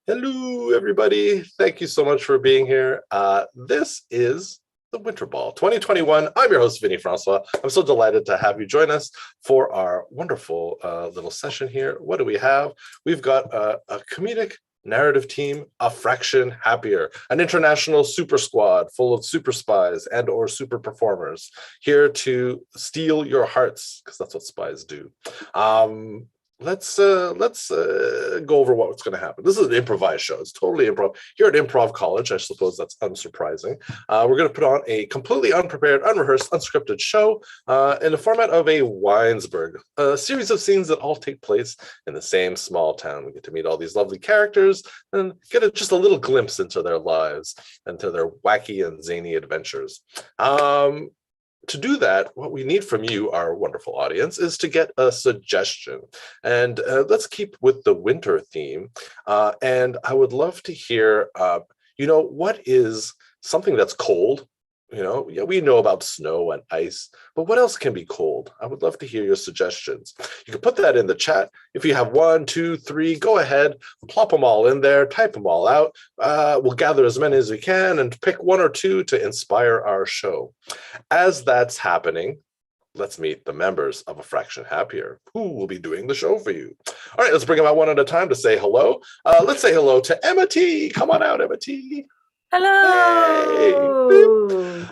Hello, everybody. Thank you so much for being here. This is the Winter Ball 2021. I'm your host, Vinny Francois. I'm so delighted to have you join us for our wonderful little session here. What do we have? We've got a comedic narrative team, a fraction happier, an international super squad full of super spies and or super performers here to steal your hearts, because that's what spies do. Let's go over what's going to happen. This is an improvised show. It's totally improv. Here at Improv College, I suppose that's unsurprising. We're going to put on a completely unprepared, unrehearsed, unscripted show in the format of a Weinsberg, a series of scenes that all take place in the same small town. We get to meet all these lovely characters and get just a little glimpse into their lives, into their wacky and zany adventures. To do that, what we need from you, our wonderful audience, is to get a suggestion. And let's keep with the winter theme. And I would love to hear, what is something that's cold? Yeah, we know about snow and ice, but what else can be cold? I would love to hear your suggestions. You can put that in the chat. If you have one, two, three, go ahead, plop them all in there, type them all out. We'll gather as many as we can and pick one or two to inspire our show. As that's happening, let's meet the members of A Fraction Happier, who will be doing the show for you. All right, let's bring them out one at a time to say hello. Let's say hello to Emma T. Come on out, Emma T. Hello. Hey.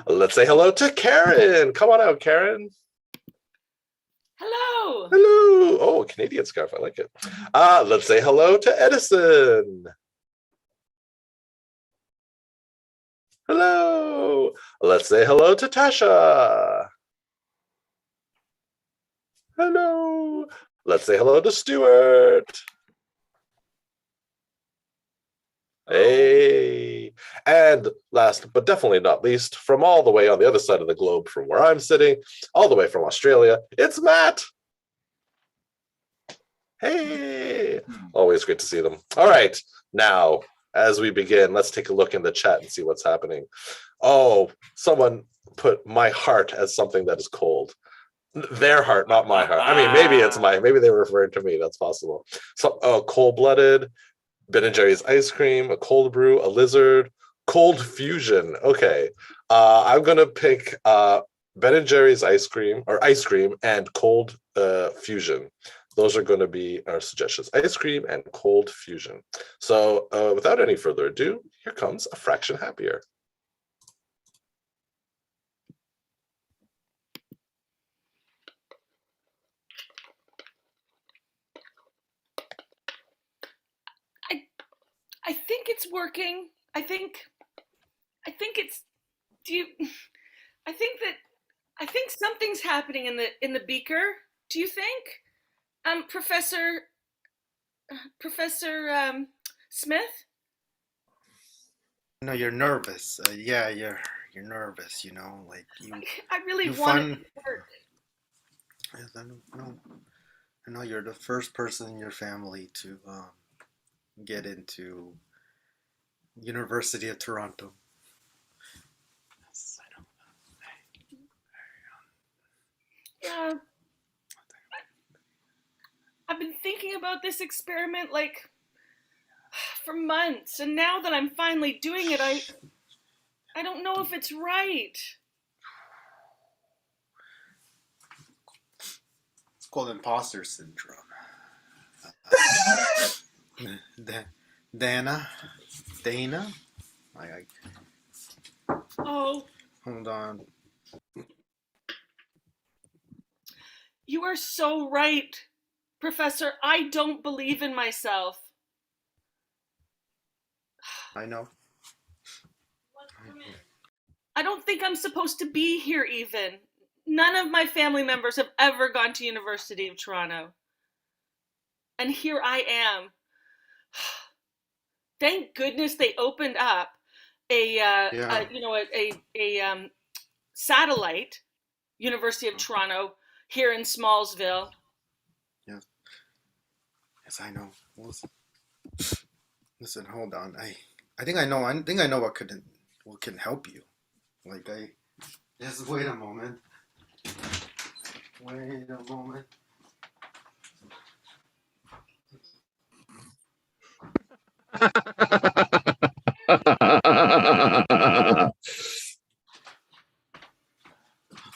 Let's say hello to Karen. Come on out, Karen. Hello. Hello. Oh, a Canadian scarf. I like it. Let's say hello to Edison. Hello. Let's say hello to Tasha. Hello. Let's say hello to Stuart. Hey. And last but definitely not least, from all the way on the other side of the globe from where I'm sitting, all the way from Australia, it's Matt. Hey. Always great to see them. All right. Now, as we begin, let's take a look in the chat and see what's happening. Oh, someone put my heart as something that is cold. Their heart, not my heart. I mean, maybe they were referring to me. That's possible. So, cold-blooded, Ben & Jerry's ice cream, a cold brew, a lizard, cold fusion. Okay. I'm going to pick Ben & Jerry's ice cream and cold fusion. Those are going to be our suggestions. Ice cream and cold fusion. So without any further ado, here comes A Fraction Happier. I think it's working. I think it's. I think something's happening in the beaker. Do you think, Professor Smith? No, you're nervous. Yeah, you're nervous. Like you. I really want it to work. Yes, I know you're the first person in your family to get into University of Toronto. Yes, I know. Yeah. I've been thinking about this experiment for months, and now that I'm finally doing it, I don't know if it's right. It's called imposter syndrome. Dana. Oh. Hold on. You are so right, Professor. I don't believe in myself. I know. I don't think I'm supposed to be here even. None of my family members have ever gone to University of Toronto. And here I am. Thank goodness they opened up a satellite University of Toronto here in Smallsville. Yes, I know. Listen, hold on. I think I know what can help you. Just wait a moment.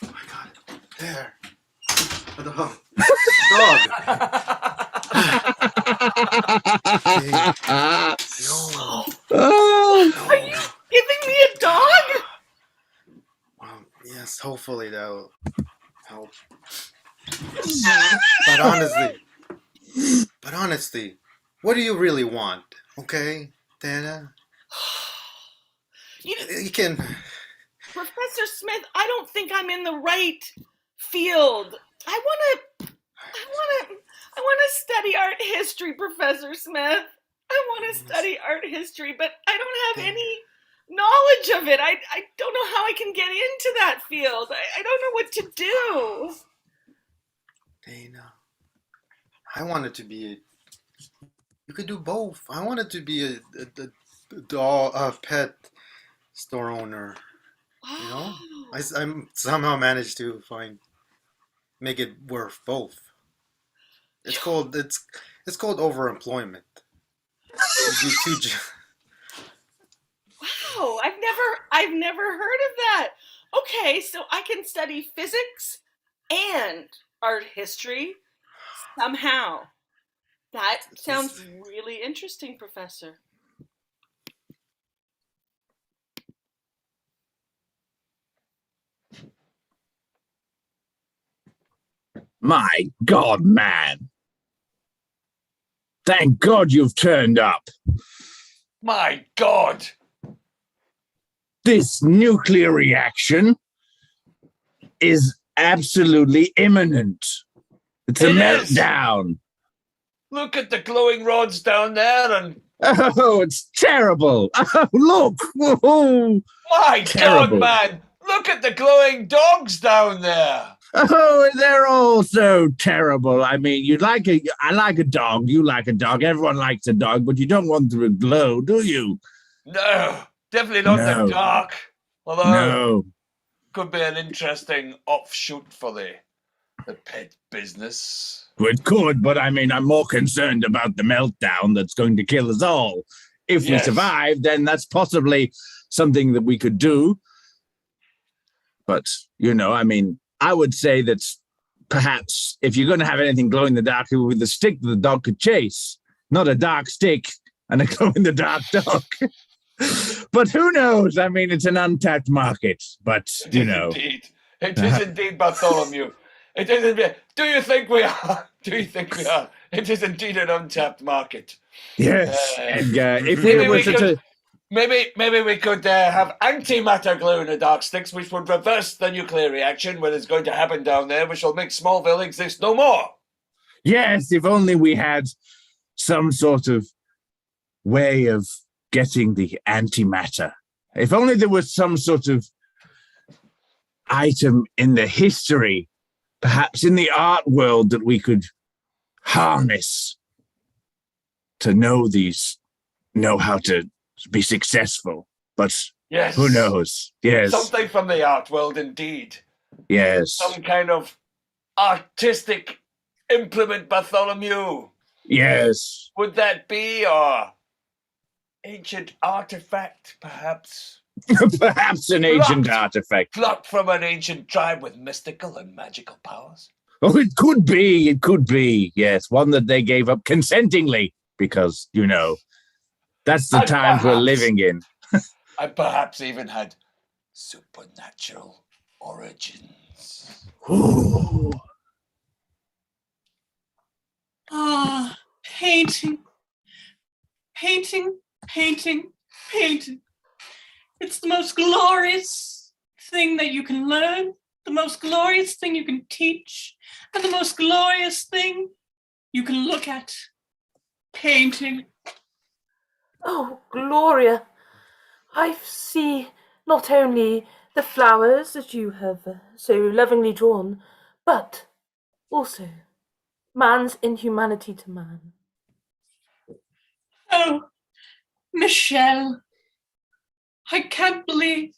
I got it. There. A dog. Dog. No. Oh, Are you giving me a dog? Yes, hopefully that'll help. But honestly, what do you really want? Okay, Dana? You can. Professor Smith, I don't think I'm in the right field. I want to study art history, Professor Smith. I want to study art history, but I don't have any knowledge of it. I don't know how I can get into that field. I don't know what to do. Dana, I wanted to be you could do both. I wanted to be a pet store owner. You know, I'm somehow managed to make it worth both. It's called overemployment. You do Wow, I've never heard of that. Okay, so I can study physics and art history somehow. That sounds really interesting, Professor. My God, man. Thank God you've turned up. My God. This nuclear reaction is absolutely imminent. It's a It is. meltdown. Look at the glowing rods down there and... Oh, it's terrible. Oh, look. Oh, My terrible. God, man. Look at the glowing dogs down there. Oh, they're all so terrible. I mean, I like a dog. You like a dog. Everyone likes a dog, but you don't want them to glow, do you? No, definitely not No. the dark. Although, No. could be an interesting offshoot for the pet business. Well, it could, but I mean, I'm more concerned about the meltdown that's going to kill us all. If we Yes. survive, then that's possibly something that we could do. But, I mean, I would say that perhaps if you're going to have anything glow in the dark, it would be the stick that the dog could chase, not a dark stick and a glow in the dark dog. But who knows? I mean, it's an untapped market, but, Indeed. It is indeed, Bartholomew. It is indeed. Do you think we are? Do you think we are? It is indeed an untapped market. Yes. Edgar, if maybe we were we such could- a... Maybe we could have antimatter glue in the dark sticks, which would reverse the nuclear reaction when it's going to happen down there, which will make Smallville exist no more. Yes, if only we had some sort of way of getting the antimatter. If only there was some sort of item in the history, perhaps in the art world, that we could harness to know how to be successful. But Yes. who knows? Yes. Something from the art world, indeed. Yes. Some kind of artistic implement, Bartholomew. Yes. Would that be our ancient artifact, perhaps? Perhaps an ancient artifact. Plucked from an ancient tribe with mystical and magical powers? Oh, it could be. It could be. Yes, one that they gave up consentingly because, that's the And times we're perhaps- living in. I perhaps even had supernatural origins. Ooh. Ah, painting, painting, painting, painting. It's the most glorious thing that you can learn, the most glorious thing you can teach, and the most glorious thing you can look at. Painting. Oh, Gloria, I see not only the flowers that you have so lovingly drawn, but also man's inhumanity to man. Oh, Michelle, I can't believe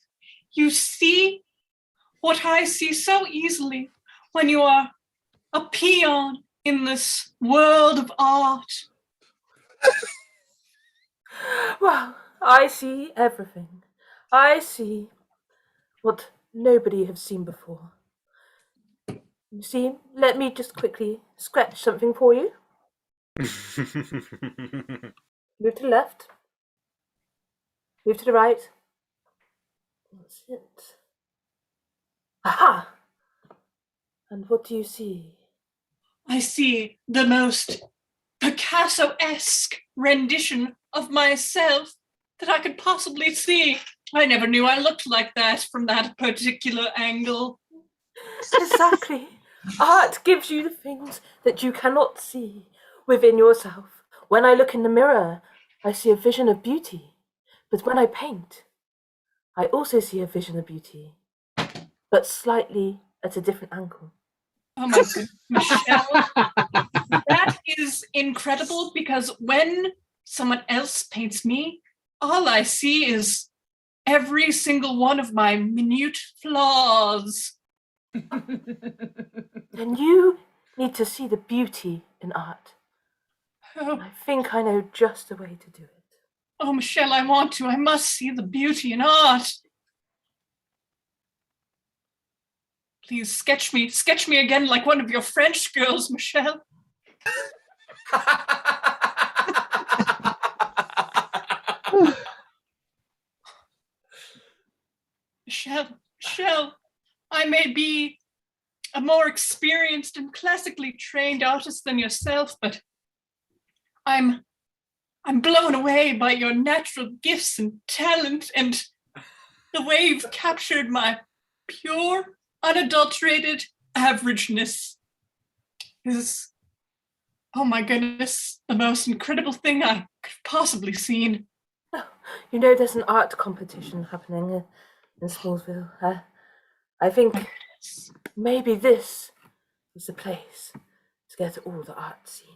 you see what I see so easily when you are a peon in this world of art. Well, I see everything. I see what nobody has seen before. You see, let me just quickly scratch something for you. Move to the left. Move to the right. That's it. Aha! And what do you see? I see the most Picasso-esque rendition of myself that I could possibly see. I never knew I looked like that from that particular angle. Exactly. Art gives you the things that you cannot see within yourself. When I look in the mirror, I see a vision of beauty. But when I paint, I also see a vision of beauty, but slightly at a different angle. Oh my goodness, Michelle. That is incredible because when someone else paints me, all I see is every single one of my minute flaws. And you need to see the beauty in art. Oh, I think I know just the way to do it. oh, Michelle, I want to. I must see the beauty in art. Please sketch me again like one of your French girls, Michelle. Michelle, I may be a more experienced and classically trained artist than yourself, but I'm blown away by your natural gifts and talent and the way you've captured my pure, unadulterated averageness. Is, oh my goodness, the most incredible thing I could have possibly seen. You know, there's an art competition happening in Smallville. I think maybe this is the place to get all the art seen.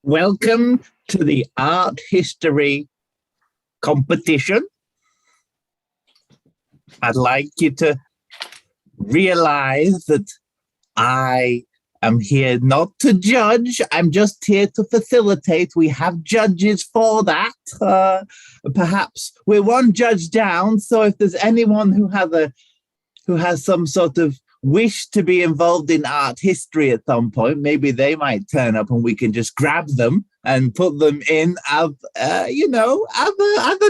Welcome to the art history competition. I'd like you to realize that I am here not to judge. I'm just here to facilitate. We have judges for that. Perhaps we're one judge down. So if there's anyone who has some sort of wish to be involved in art history at some point, maybe they might turn up and we can just grab them and put them in as a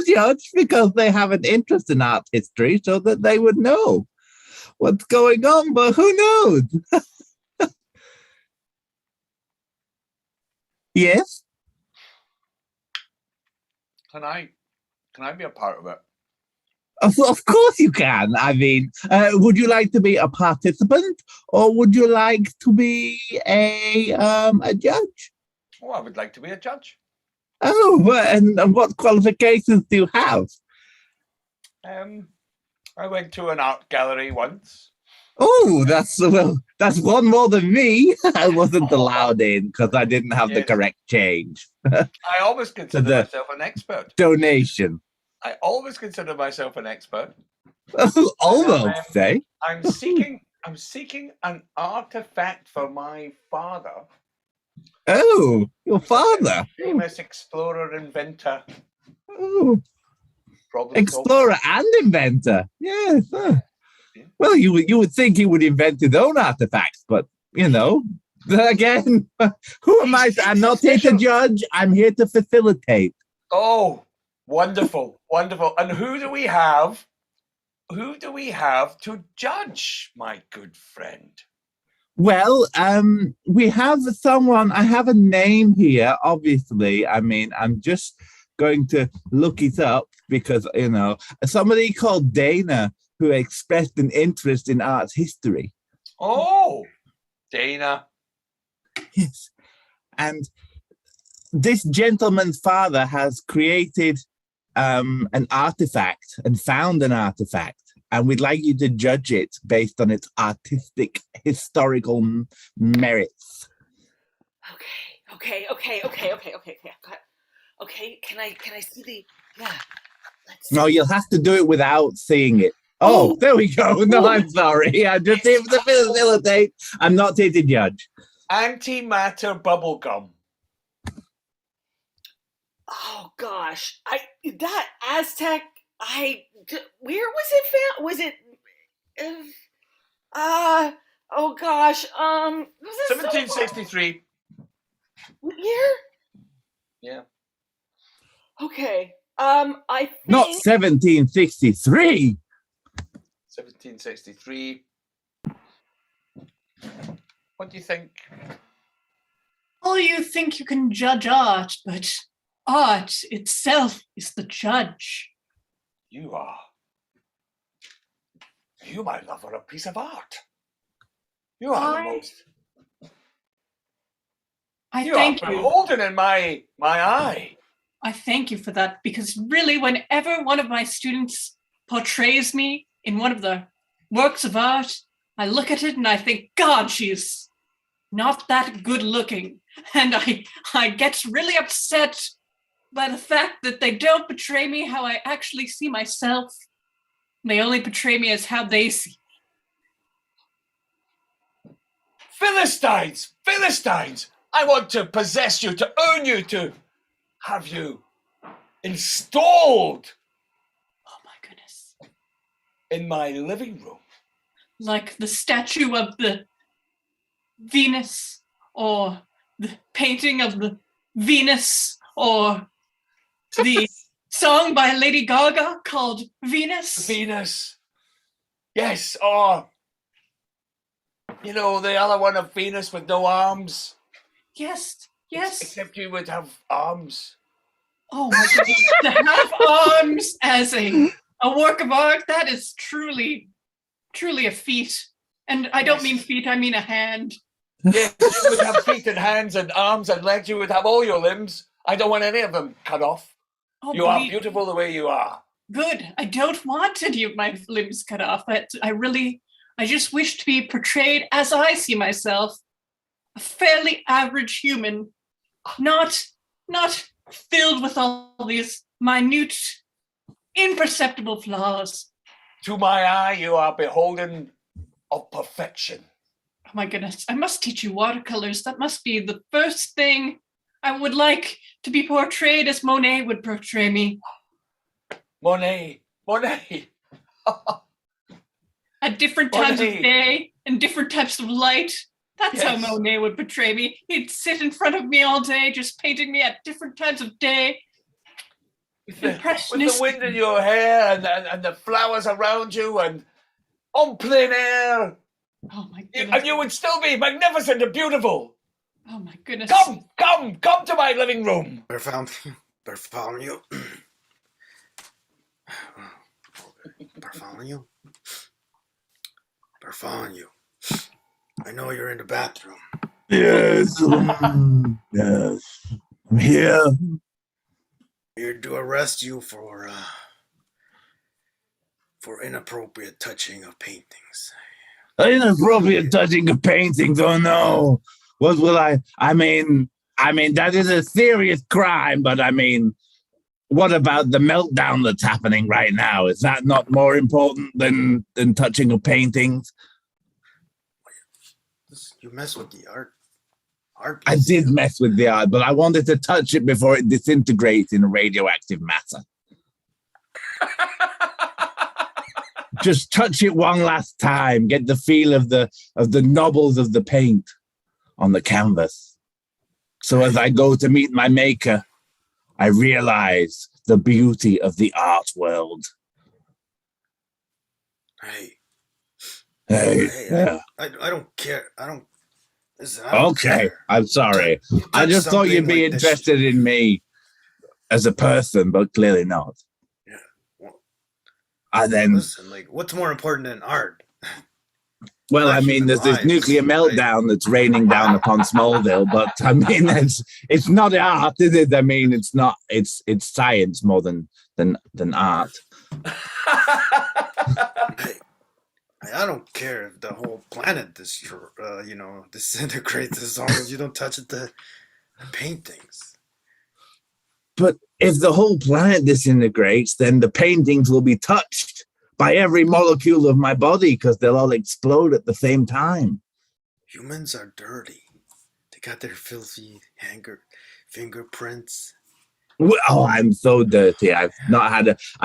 judge because they have an interest in art history so that they would know what's going on, but who knows? Yes? Can I be a part of it? Of course you can. I mean, would you like to be a participant or would you like to be a judge? Oh, I would like to be a judge. Oh, and what qualifications do you have? I went to an art gallery once. Oh, that's one more than me. I wasn't allowed in because I didn't have the correct change. I always consider myself an expert. Donation. I always consider myself an expert. Almost, eh? I'm seeking an artifact for my father. Oh, your father. Famous explorer, inventor. Oh, Problem explorer and inventor. Yes. Well, you would think he would invent his own artifacts, but again, who am I? I'm not here to judge. I'm here to facilitate. Oh, wonderful, wonderful. And who do we have? Who do we have to judge, my good friend? Well, we have someone. I have a name here, obviously. I mean, I'm just going to look it up because, somebody called Dana who expressed an interest in art history. Oh, Dana. Yes. And this gentleman's father has created an artifact and found an artifact. And we'd like you to judge it based on its artistic, historical merits. Okay. Okay, can I see the? Yeah. No, you'll have to do it without seeing it. Oh, there we go. No, I'm sorry. I'm just here to facilitate. I'm not here to judge. Antimatter bubblegum. Oh gosh, that Aztec. Where was it found? Was it? Oh gosh. Was it 1763. What year? Yeah. Okay. I think. Not 1763. 1763. What do you think? Oh, you think you can judge art, but art itself is the judge. You, my love, are a piece of art. You are the most. I You thank are you. beholden in my eye. I thank you for that, because really, whenever one of my students portrays me in one of the works of art, I look at it and I think, God, she's not that good looking. And I get really upset by the fact that they don't portray me how I actually see myself. They only portray me as how they see. Philistines! Philistines! I want to possess you, to own you, to have you installed. Oh my goodness. In my living room. Like the statue of the Venus, or the painting of the Venus, or the song by Lady Gaga called Venus. Venus. Yes, or, you know, the other one of Venus with no arms. Yes, yes. Except you would have arms. Oh my goodness. To have arms as a work of art, that is truly a feat. And I don't mean feet, I mean a hand. Yes, you would have feet and hands and arms and legs. You would have all your limbs. I don't want any of them cut off. Oh, you are beautiful the way you are. Good. I don't want any of my limbs cut off. I just wish to be portrayed as I see myself. A fairly average human. Not filled with all these minute, imperceptible flaws. To my eye, you are beholden of perfection. Oh my goodness, I must teach you watercolors. That must be the first thing. I would like to be portrayed as Monet would portray me. Monet. At different times of day and different types of light. That's how Monet would portray me. He'd sit in front of me all day, just painting me at different times of day. With the wind in your hair and the flowers around you and en plein air. Oh my goodness. And you would still be magnificent and beautiful. Oh my goodness. Come to my living room. Bartholomew. Bartholomew. I know you're in the bathroom. Yes. Yes. I'm here. Here to arrest you for inappropriate touching of paintings. Inappropriate touching of paintings, oh no. What will I mean, that is a serious crime, but I mean, what about the meltdown that's happening right now? Is that not more important than touching of paintings? You mess with the art. I did mess with the art, but I wanted to touch it before it disintegrates in radioactive matter. Just touch it one last time. Get the feel of the knobbles of the paint on the canvas. So as I go to meet my maker, I realize the beauty of the art world. Hey. Yeah. I don't care. Listen, Okay, I'm sorry. I just thought you'd be interested in me as a person, but clearly not. Yeah. Well, listen, what's more important than art? Well, I mean, there's this nuclear meltdown that's raining down upon Smallville, but I mean, it's not art, is it? I mean, it's not. It's science more than art. I don't care if the whole planet disintegrates as long as you don't touch the paintings. But if the whole planet disintegrates, then the paintings will be touched by every molecule of my body because they'll all explode at the same time. Humans are dirty. They got their filthy fingerprints. Oh, I'm so dirty. I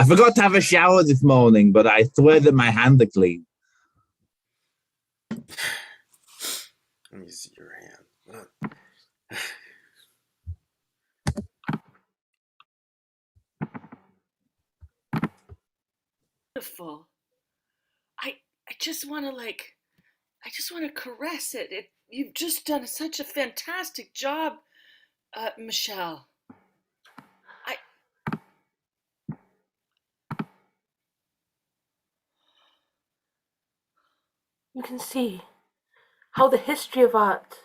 forgot to have a shower this morning, but I swear that my hands are clean. Let me see your hand. Beautiful. I just want to caress it. You've just done such a fantastic job, Michelle. You can see how the history of art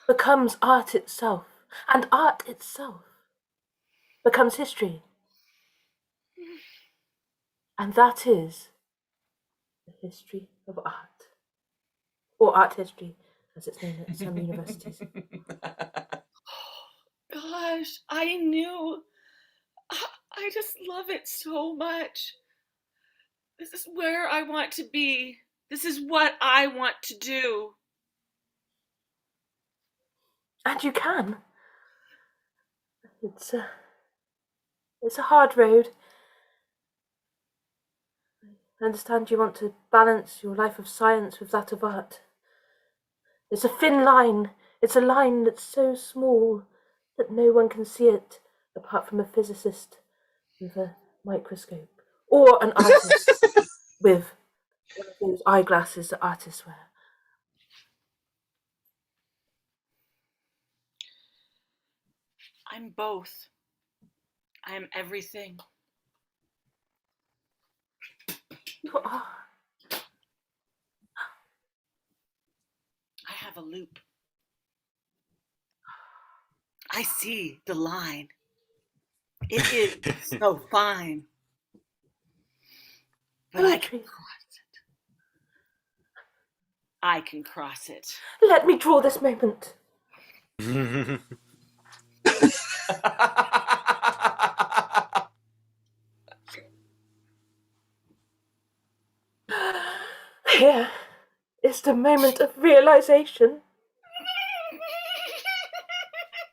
becomes art itself, and art itself becomes history. And that is the history of art, or art history, as it's known at some universities. Gosh, I knew. I just love it so much. This is where I want to be. This is what I want to do. And you can. It's a hard road. I understand you want to balance your life of science with that of art. It's a thin line. It's a line that's so small that no one can see it apart from a physicist with a microscope or an artist with one of those eyeglasses that artists wear. I'm both. I am everything. You are. I have a loop. I see the line. It is so fine. But I can cross it. I can cross it. Let me draw this moment. Here is the moment of realization.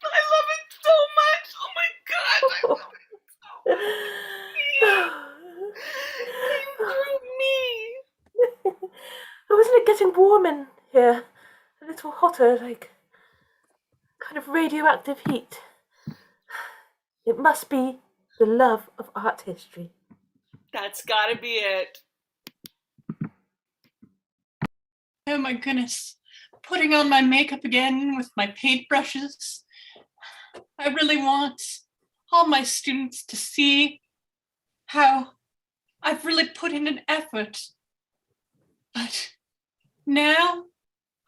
I love it so much. Oh my God. I love it so much. You drew me. Wasn't it getting warm in here? A little hotter, like kind of radioactive heat. It must be the love of art history. That's gotta be it. Oh my goodness. Putting on my makeup again with my paintbrushes. I really want all my students to see how I've really put in an effort. But now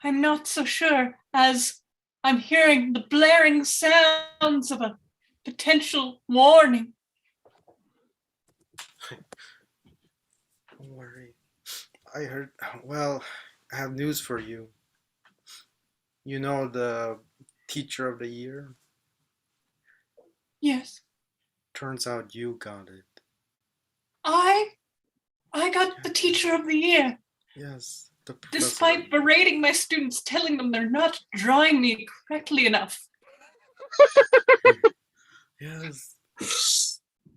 I'm not so sure, as I'm hearing the blaring sounds of a potential warning. Don't worry. I have news for you. You know the teacher of the year? Yes. Turns out you got it. I got the teacher of the year. Yes. Despite berating my students, telling them they're not drawing me correctly enough. Yes.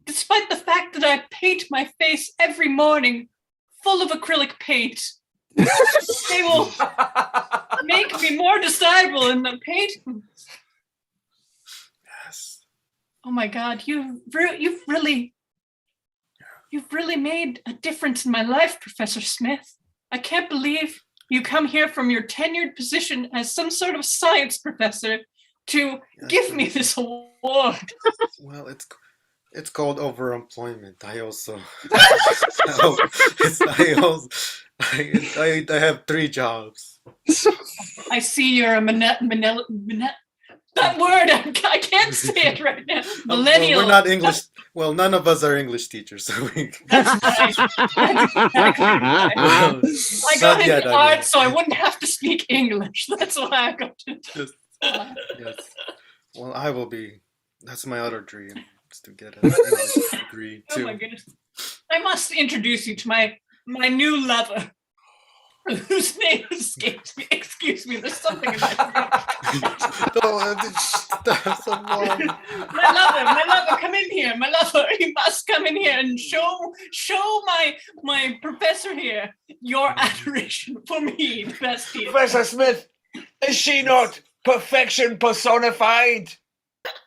Despite the fact that I paint my face every morning full of acrylic paint. They will make me more desirable in the painting. Yes. Oh my God, you've really made a difference in my life, Professor Smith. I can't believe you come here from your tenured position as some sort of science professor to give me this award. Well, it's called overemployment. I have 3 jobs. I see you're a that word, I can't say it right now. Millennial. Well, we're not English. Well, none of us are English teachers, so we. That's right. That's exactly right. I got into art, so I wouldn't have to speak English. That's why I got into Yes. Well, I will be. That's my other dream, is to get an English degree too. Oh my goodness! I must introduce you to my new lover. whose name escapes me. Excuse me, there's something in my throat. That's a long. My lover, come in here. My lover, you must come in here and show my professor here your adoration for me, bestie. Professor Smith, is she not perfection personified?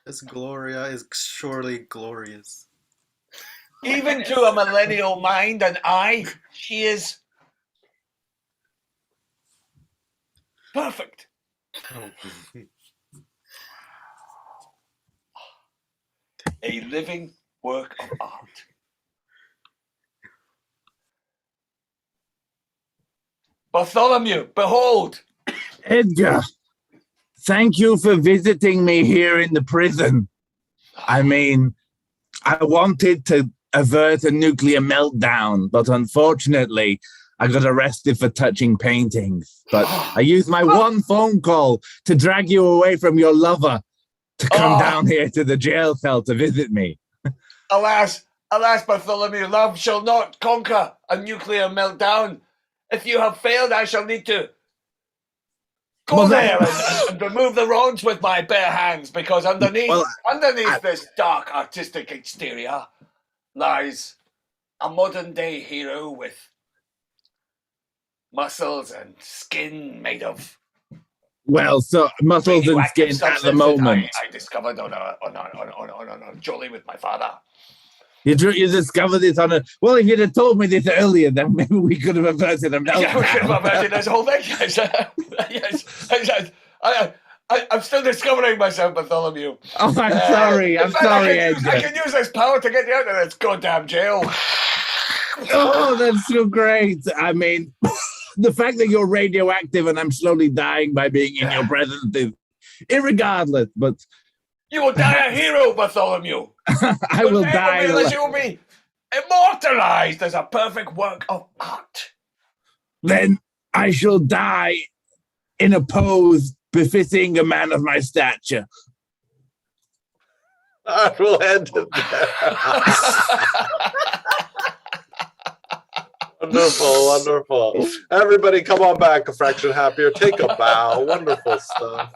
This Gloria is surely glorious. Even to a millennial mind and eye, she is perfect. Oh. A living work of art. Bartholomew, behold! Edgar, thank you for visiting me here in the prison. I mean, I wanted to avert a nuclear meltdown, but unfortunately, I got arrested for touching paintings. But I used my one phone call to drag you away from your lover to come down here to the jail cell to visit me. Alas, Bartholomew, love shall not conquer a nuclear meltdown. If you have failed, I shall need to go there and remove the rods with my bare hands, because underneath this dark artistic exterior lies a modern day hero with muscles and skin made of so muscles and skin at the moment. I discovered on a jolly with my father. You discovered this on a... Well, if you'd have told me this earlier, then maybe we could have averted a meltdown. Yeah, we could have averted this whole thing. Yes. I'm still discovering myself, Bartholomew. Oh, I'm sorry, Edgar. I can use this power to get you out of this goddamn jail. Oh, that's so great. I mean, the fact that you're radioactive and I'm slowly dying by being in your presence is irregardless, but... You will die a hero, Bartholomew. I will die. You will be immortalized as a perfect work of art. Then I shall die in a pose befitting a man of my stature. I will end it there. Wonderful. Everybody come on back a fraction happier. Take a bow. Wonderful stuff.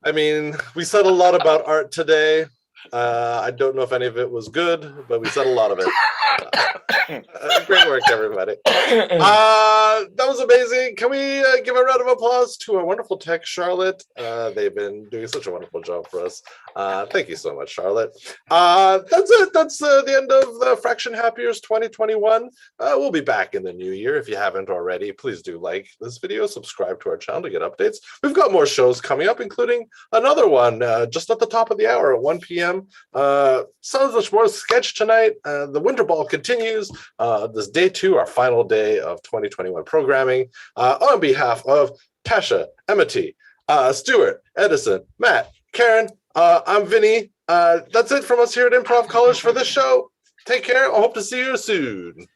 I mean, we said a lot about art today. I don't know if any of it was good, but we said a lot of it. Great work, everybody. That was amazing. Can we give a round of applause to our wonderful tech, Charlotte? They've been doing such a wonderful job for us. Thank you so much, Charlotte. That's it. That's the end of the Fraction Happiers 2021. We'll be back in the new year. If you haven't already, please do like this video, subscribe to our channel to get updates. We've got more shows coming up, including another one just at the top of the hour at 1 p.m. So much more sketch tonight. The Winter Ball continues. This day 2, our final day of 2021 programming. On behalf of Tasha, Emity, Stuart, Edison, Matt, Karen, I'm Vinny. That's it from us here at Improv College for this show. Take care. I hope to see you soon.